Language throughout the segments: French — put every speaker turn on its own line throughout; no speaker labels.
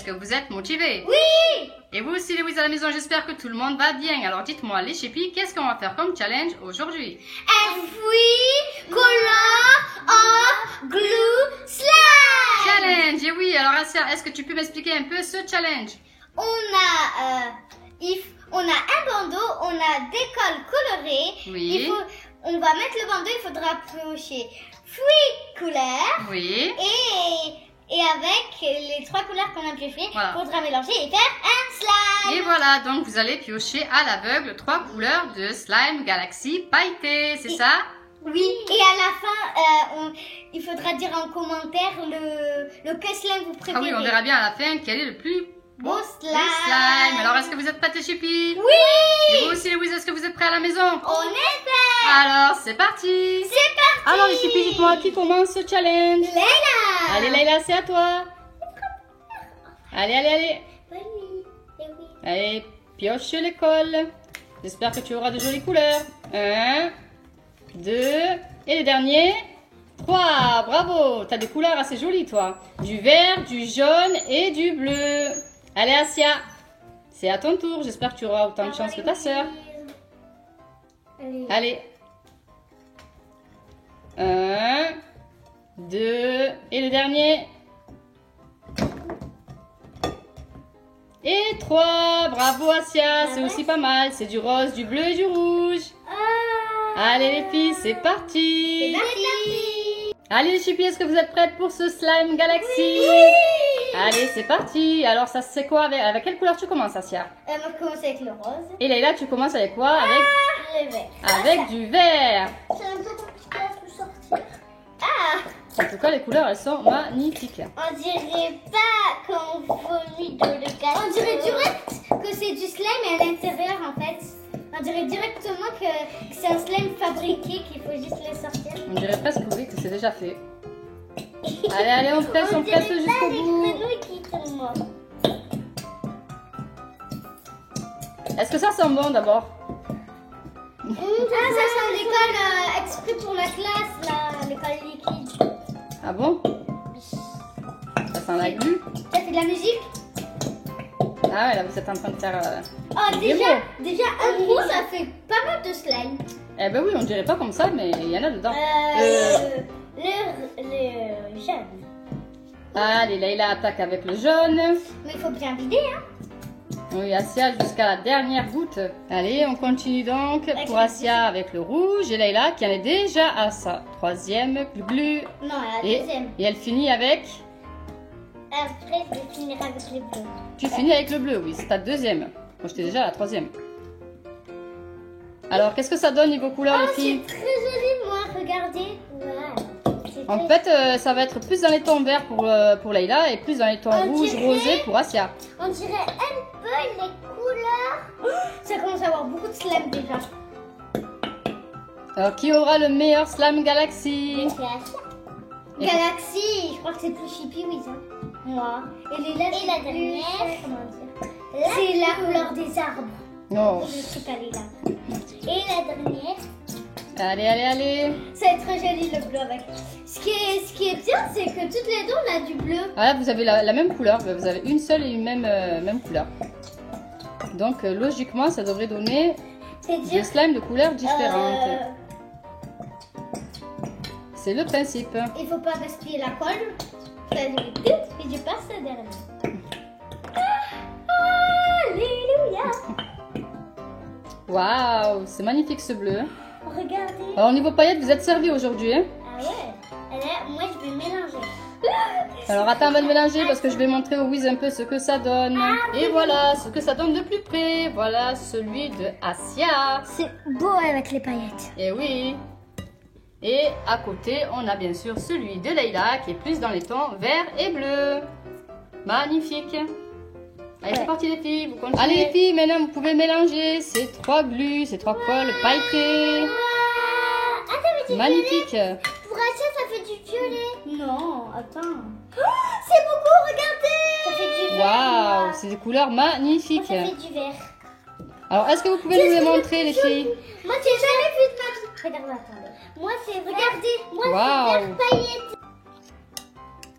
est-ce que vous êtes motivés?
Oui!
Et vous aussi, Louise, à la maison, j'espère que tout le monde va bien. Alors dites-moi, les chippies, qu'est-ce qu'on va faire comme challenge aujourd'hui?
A free color or glue slime!
Challenge, et oui. Alors Assia, est-ce que tu peux m'expliquer un peu ce challenge?
On a un bandeau, on a des colles colorées.
Oui.
On va mettre le bandeau, il faudra piocher free couleur.
Oui.
Et avec les 3 couleurs qu'on a piochées,
Voilà.
il faudra mélanger et faire un slime.
Et voilà, donc vous allez piocher à l'aveugle 3 couleurs de slime Galaxy pailleté, c'est ça?
Oui, et à la fin, il faudra dire en commentaire lequel slime vous préférez.
Ah oui, on verra bien à la fin quel est le plus
beau
slime. Alors, est-ce que vous êtes prêts, les chippies?
Oui!
Et vous aussi, Louise, est-ce que vous êtes prêts à la maison?
On est prêts!
Alors, c'est parti!
C'est parti!
Alors, les chippies, dites-moi qui commence ce challenge?
Leila!
Allez, Leila, c'est à toi! Allez, allez, allez!
Oui.
Allez, pioche les cols. J'espère que tu auras de jolies couleurs. 1, 2, et le dernier 3. Bravo! T'as des couleurs assez jolies, toi. Du vert, du jaune et du bleu. Allez, Assia, c'est à ton tour. J'espère que tu auras autant de chance que ta sœur. Allez. 1, 2, et le dernier. Et 3. Bravo, Assia. C'est aussi pas mal. C'est du rose, du bleu et du rouge. Allez, les filles, c'est parti.
C'est parti!
Allez, les chippies, est-ce que vous êtes prêtes pour ce slime Galaxy?
Oui!
Allez, c'est parti. Alors, ça c'est quoi avec quelle couleur tu commences, Assia?
Moi, je commence avec le rose.
Et Leila, tu commences avec quoi?
Le vert.
Avec du vert.
C'est un peu compliqué à tout sortir. Ah!
En tout cas, les couleurs, elles sont magnifiques.
On dirait pas qu'on vomit dans le gâteau. On dirait direct que c'est du slime et à l'intérieur, en fait. On dirait directement que c'est un slime fabriqué qu'il faut juste le sortir.
On dirait presque, oui, que c'est déjà fait. Allez, allez, on presse jusqu'au bout.
Qui tombent.
Est-ce que ça sent bon d'abord?
Ah, ça sent l'école exprès pour la classe, là, l'école liquide.
Ah bon? Ça sent la glu?
Ça fait de la musique?
Ah ouais, là, vous êtes en train de faire...
Oh,
des
déjà
mots.
un coup, ça fait pas mal de slime.
Eh ben oui, on dirait pas comme ça, mais il y en a dedans.
Le jaune.
Allez, Leila attaque avec le jaune.
Mais il faut bien vider, hein.
Oui, Assia jusqu'à la dernière goutte. Allez, on continue donc pour Assia avec le rouge et Leila qui en est déjà à sa 3e glu.
Non, la deuxième.
Et elle finit avec...
Après, je vais finir avec les bleus.
Tu finis avec le bleu, oui, c'est ta 2e. Moi, j'étais déjà à la 3e. Alors, qu'est-ce que ça donne niveau couleur, les filles?
C'est très joli, moi, regardez. Voilà.
En fait, ça va être plus dans les tons verts pour Leila et plus dans les tons rouges, rosés pour Assia.
On dirait un peu les couleurs. Ça commence à avoir beaucoup de slime déjà.
Alors, qui aura le meilleur slime Galaxy?
Et Galaxy, je crois que c'est plus Chippy, oui, ça. Moi. Et la dernière, comment dire? C'est la couleur des arbres.
Non.
Le truc à Lila. Et la dernière.
Allez, allez, allez.
Ça va être très joli le bleu avec. Ce qui est bien, c'est que toutes les deux, on a du bleu.
Ah là, vous avez la même couleur. Vous avez une seule et une même couleur. Donc, logiquement, ça devrait donner des slimes de couleurs différentes. C'est le principe.
Il faut pas gaspiller la colle. Et je passe à dernier. Alléluia.
Waouh, c'est magnifique ce bleu.
Regardez.
Alors, au niveau paillettes, vous êtes servis aujourd'hui. Hein?
Ah ouais. Alors, moi, je vais mélanger.
Alors, attends, on va le mélanger parce que je vais montrer au Wiz un peu ce que ça donne. Et voilà, ce que ça donne de plus près. Voilà celui de Assia.
C'est beau avec les paillettes.
Et oui. Et à côté, on a bien sûr celui de Leila qui est plus dans les tons vert et bleu. Magnifique. Allez, c'est parti les filles, vous continuez. Allez les filles, maintenant vous pouvez mélanger ces 3 glus, ces 3 colles pailletées.
Attends, mais
magnifique.
Pour Assia, ça fait du violet. Non, attends. Oh, c'est beaucoup, regardez. Ça fait du vert.
Waouh, c'est des couleurs magnifiques.
Ça fait du vert.
Alors, est-ce que vous pouvez nous les montrer les filles?
Moi, j'ai jamais vu de ma vie. Regardez, attendez. Moi, c'est regardez. Moi, c'est vert pailleté.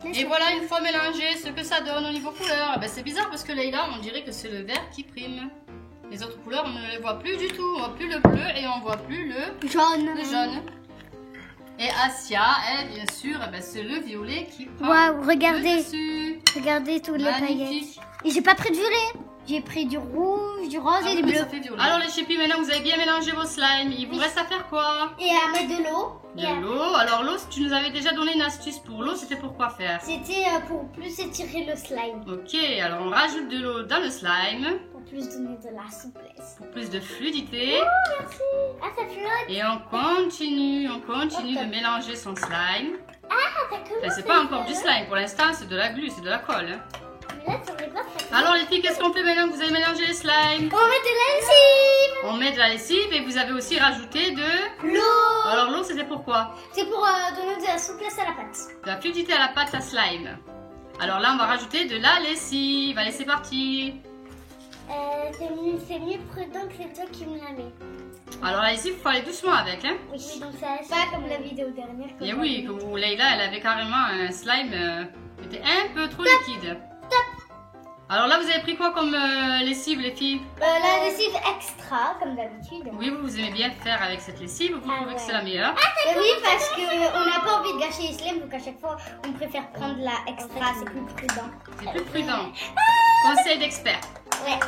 Et voilà, une fois mélangé, ce que ça donne au niveau couleur. Ben, c'est bizarre parce que Leïla, on dirait que c'est le vert qui prime. Les autres couleurs, on ne les voit plus du tout. On voit plus le bleu et on voit plus le jaune. Et Asia, elle, bien sûr, ben, c'est le violet qui prend
Waouh, regardez.
le dessus.
Regardez toutes les
Magnifique.
paillettes. Et j'ai pas pris de violet. J'ai pris du rouge, du rose et du bleu.
Ça fait violet. Alors les chippies, maintenant que vous avez bien mélangé vos slimes, il vous reste à faire quoi?
Et à mettre de l'eau.
De l'eau. Alors l'eau, tu nous avais déjà donné une astuce pour l'eau, c'était pour quoi faire?
C'était pour plus étirer le slime.
Ok, alors on rajoute de l'eau dans le slime.
Pour plus donner de la souplesse.
Pour plus de fluidité.
Oh, merci. Ah, ça flotte.
Et on continue de mélanger son slime.
Ah, ça commence.
Enfin, c'est pas encore du slime, pour l'instant c'est de la glu, c'est de la colle. Hein.
Mais là, ça fait pas ça.
Alors les filles, qu'est-ce qu'on fait maintenant que vous avez mélangé les slimes?
On met de la lessive.
On met de la lessive et vous avez aussi rajouté de
L'eau.
Alors l'eau, c'était pourquoi?
C'est pour donner de la souplesse à la pâte.
De la fluidité à la pâte à slime. Alors là, on va rajouter de la lessive. Allez, c'est parti.
C'est mieux prudent que c'est toi qui me la mets.
Alors la lessive, il faut aller doucement avec. Hein.
Oui, donc ça pas comme la vidéo dernière.
Et oui, comme Leïla, elle avait carrément un slime qui était un peu trop liquide. Alors là, vous avez pris quoi comme lessive, les filles?
La lessive extra, comme d'habitude.
Oui, vous aimez bien faire avec cette lessive, vous trouvez que c'est la meilleure?
Oui, parce qu'on n'a pas envie de gâcher les slimes, donc à chaque fois, on préfère prendre la extra, c'est plus prudent.
C'est plus prudent. Conseil d'expert.
Ouais.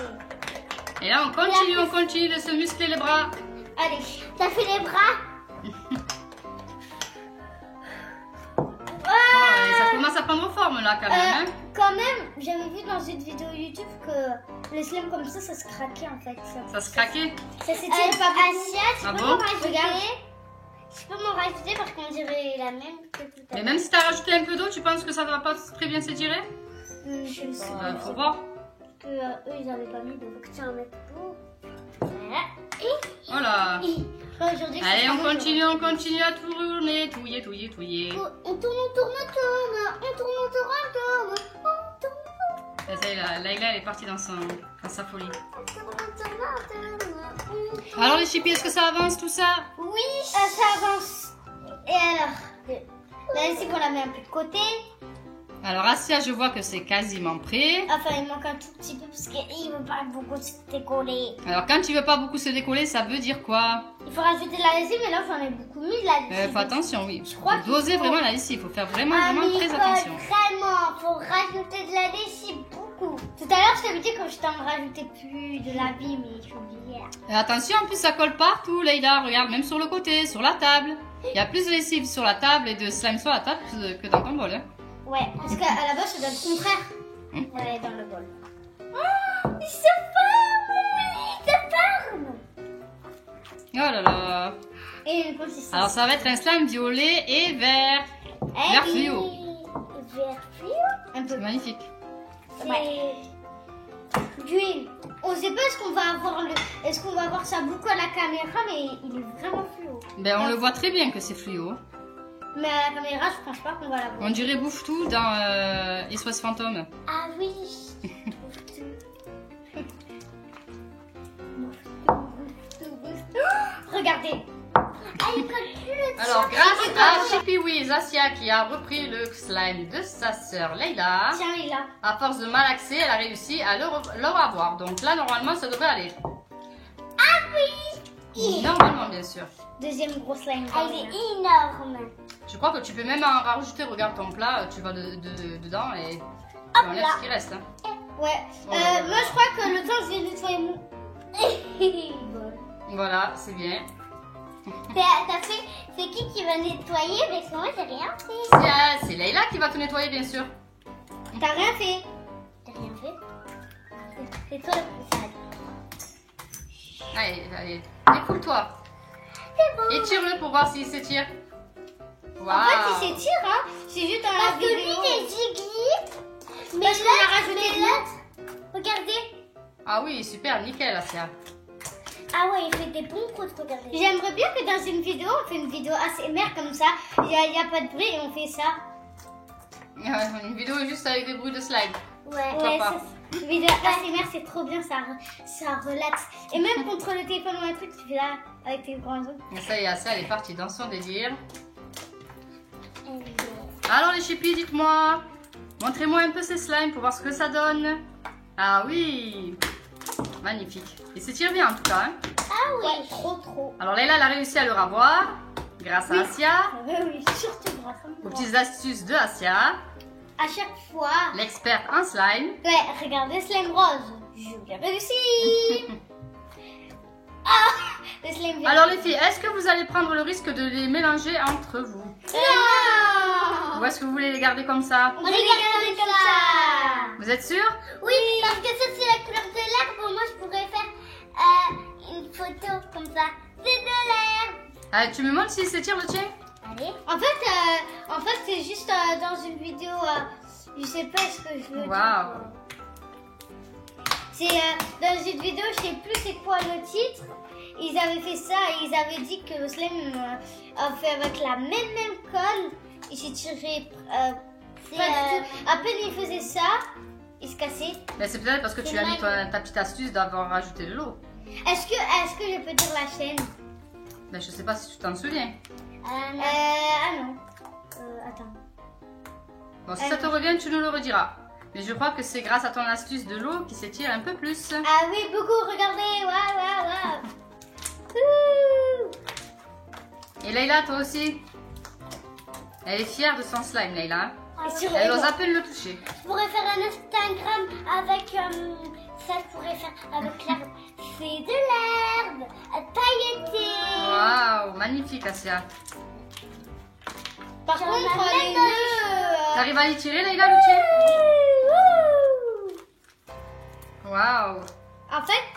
Et là, on continue de se muscler les bras.
Allez, ça fait les bras.
Oh, et ça commence à prendre forme là, quand même. Hein.
Quand même, j'avais vu dans une vidéo YouTube que les slimes comme ça se craquait en fait.
Ça se craquait?
Ça s'étire pas beaucoup. Asia, tu peux m'en rajouter?
Regardez.
Tu peux m'en rajouter parce qu'on dirait la même que tout à l'heure.
Mais même si tu as rajouté un peu d'eau, tu penses que ça ne va pas très bien s'étirer?
Je ne sais
pas. Faut voir.
Eux, ils n'avaient pas mis, donc tu en mets tout. Voilà.
Voilà. Allez, on continue à tourner, touiller.
On tourne.
Ça y est, Leïla, elle est partie dans sa folie. Alors les chippies, est-ce que ça avance tout ça?
Oui, ça avance. Et alors, la lessive, on la met un peu de côté.
Alors Asia, je vois que c'est quasiment prêt.
Enfin, il manque un tout petit peu parce qu'il ne veut pas beaucoup se décoller.
Alors quand il veut pas beaucoup se décoller, ça veut dire quoi?
Il faut rajouter de la lessive, mais là j'en ai beaucoup mis de la lessive.
Faut attention, oui.
Je crois
faut doser vraiment la lessive, il faut faire vraiment très attention.
Vraiment, faut rajouter de la lessive beaucoup. Tout à l'heure, je t'avais dit que je t'en rajoutais plus de la vie, mais j'ai oublié.
Et attention, en plus ça colle partout, Leïla. Regarde, même sur le côté, sur la table. Il y a plus de lessive sur la table et de slime sur la table que dans ton bol. Hein.
Ouais, parce qu'à la base, ça donne le contraire. Ouais, dans le bol. Oh, il se forme!
Oh là là.
Et une consistance.
Alors ça va être un slime violet et vert. Vert fluo.
Vert fluo? Un peu.
C'est magnifique.
Ouais. D'huile. On sait pas est-ce qu'on va voir ça beaucoup à la caméra, mais il est vraiment fluo.
Ben on le voit très bien que c'est fluo.
Mais à la caméra, je pense pas qu'on va la voir.
On dirait Bouffe-Tout dans SOS Fantôme.
Ah oui. Regardez. Ah, il colle plus le dessus.
Alors grâce à Chippy Wiz, Asia qui a repris le slime de sa sœur Leïla.
Tiens, il est là.
À force de malaxer, elle a réussi à le avoir. Donc là, normalement, ça devrait aller.
Ah oui.
Normalement, bien sûr.
Deuxième gros slime. Ah, il est énorme.
Je crois que tu peux même en rajouter. Regarde ton plat, tu vas dedans et tu enlèves ce qui reste. Hein.
Ouais. Moi, je crois que le temps que je vais nettoyer mon...
Voilà, c'est bien.
C'est qui va nettoyer? Parce que moi, j'ai rien fait.
C'est Leïla qui va te nettoyer, bien sûr.
T'as rien fait? T'as rien fait? C'est toi le plus sale.
Allez, défoule-toi.
C'est bon.
Étire-le pour voir s'il s'étire.
En fait, il s'étire, hein. C'est juste dans la vidéo. Parce que lui, des aiguilles. Mais là, on a rajouté de l'autre. Regardez.
Ah oui, super, nickel, Asia.
Ah ouais, il fait des bons proutes, regardez. J'aimerais bien que dans une vidéo, on fait une vidéo ASMR comme ça. Il n'y a pas de bruit et on fait ça.
Une vidéo juste avec des bruits de slide.
Ouais, une vidéo ASMR, c'est trop bien, ça relaxe. Et même contre le téléphone ou un truc, tu fais là avec tes grands yeux.
Et ça y est, Asia, elle est partie dans son délire. Alors les chippies, dites-moi. Montrez-moi un peu ces slimes pour voir ce que ça donne. Ah oui. Magnifique. Il s'étire bien en tout cas. Hein.
Ah oui, trop.
Alors Leïla, elle a réussi à le ravoir grâce à Asia.
Oui, surtout grâce à
Aux
moi.
petites astuces de Asia,
À chaque fois.
l'experte en slime.
Ouais, regardez slime rose. J'ai réussi. Ah, le slime vert.
Alors les filles, est-ce que vous allez prendre le risque de les mélanger entre vous?
Non.
Ou est-ce que vous voulez les garder comme ça?
On va les garder comme ça.
Vous êtes sûrs?
Oui, parce que ça c'est la couleur de l'herbe. Moi je pourrais faire une photo comme ça. C'est de l'herbe.
Allez, tu me montres s'il s'étire le tien?
Allez. En fait, c'est juste dans une vidéo. Je sais pas ce que je veux
Waouh.
dire. C'est dans une vidéo, je sais plus c'est quoi le titre. Ils avaient fait ça et ils avaient dit que le slime fait avec la même colle. Il s'étirait pas du tout. À peine il faisait ça, il se cassait.
Mais c'est peut-être parce que tu as mis ta petite astuce d'avoir rajouté de l'eau.
Est-ce que je peux dire la chaîne?
Mais je sais pas si tu t'en souviens.
Ah non. Attends.
Bon, si ça te revient, tu nous le rediras. Mais je crois que c'est grâce à ton astuce de l'eau qui s'étire un peu plus.
Ah oui, beaucoup, regardez. Waouh. Ouh.
Et Leïla, toi aussi? Elle est fière de son slime, Leïla.
Et
Elle ose à peine le toucher.
Je pourrais faire un Instagram avec ça, je pourrais faire avec l'herbe. C'est de l'herbe pailletée.
Waouh, magnifique, Asia.
Par contre, les nœuds.
T'arrives à y tirer, Leïla, le tien? Waouh.
En fait,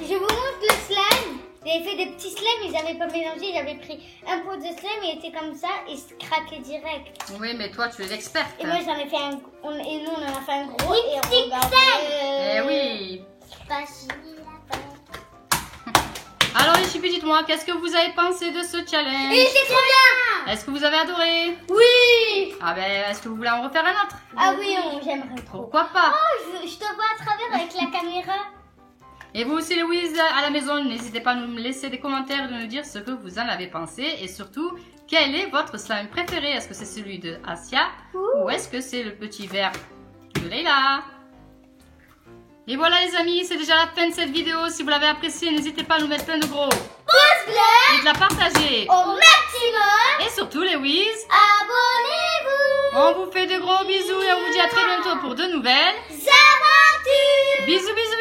je vous montre le slime. J'avais fait des petits slimes, ils n'avaient pas mélangé. J'avais pris un pot de slime, il était comme ça, et il se craquait direct.
Oui, mais toi, tu es l'experte.
Et moi, j'en ai fait et nous, on en a fait un gros. Et regardez.
Eh oui.
Facile à faire.
Alors les chippies, dites-moi, qu'est-ce que vous avez pensé de ce challenge?
Et c'est trop bien.
Est-ce que vous avez adoré?
Oui.
Ah ben, est-ce que vous voulez en refaire un autre?
Ah oui, j'aimerais trop.
Pourquoi pas?
Oh, je te vois à travers avec la caméra.
Et vous aussi, Louise, à la maison, n'hésitez pas à nous laisser des commentaires, de nous dire ce que vous en avez pensé. Et surtout, quel est votre slime préféré? Est-ce que c'est celui de Asia? Ou est-ce que c'est le petit vert de Leïla? Et voilà les amis, c'est déjà la fin de cette vidéo. Si vous l'avez appréciée, n'hésitez pas à nous mettre plein de gros
Pouce bleu
et de la partager.
au maximum.
Et surtout, Louise,
Abonnez-vous.
on vous fait de gros bisous et on vous dit à très bientôt pour de nouvelles
Aventures.
bisous bisous.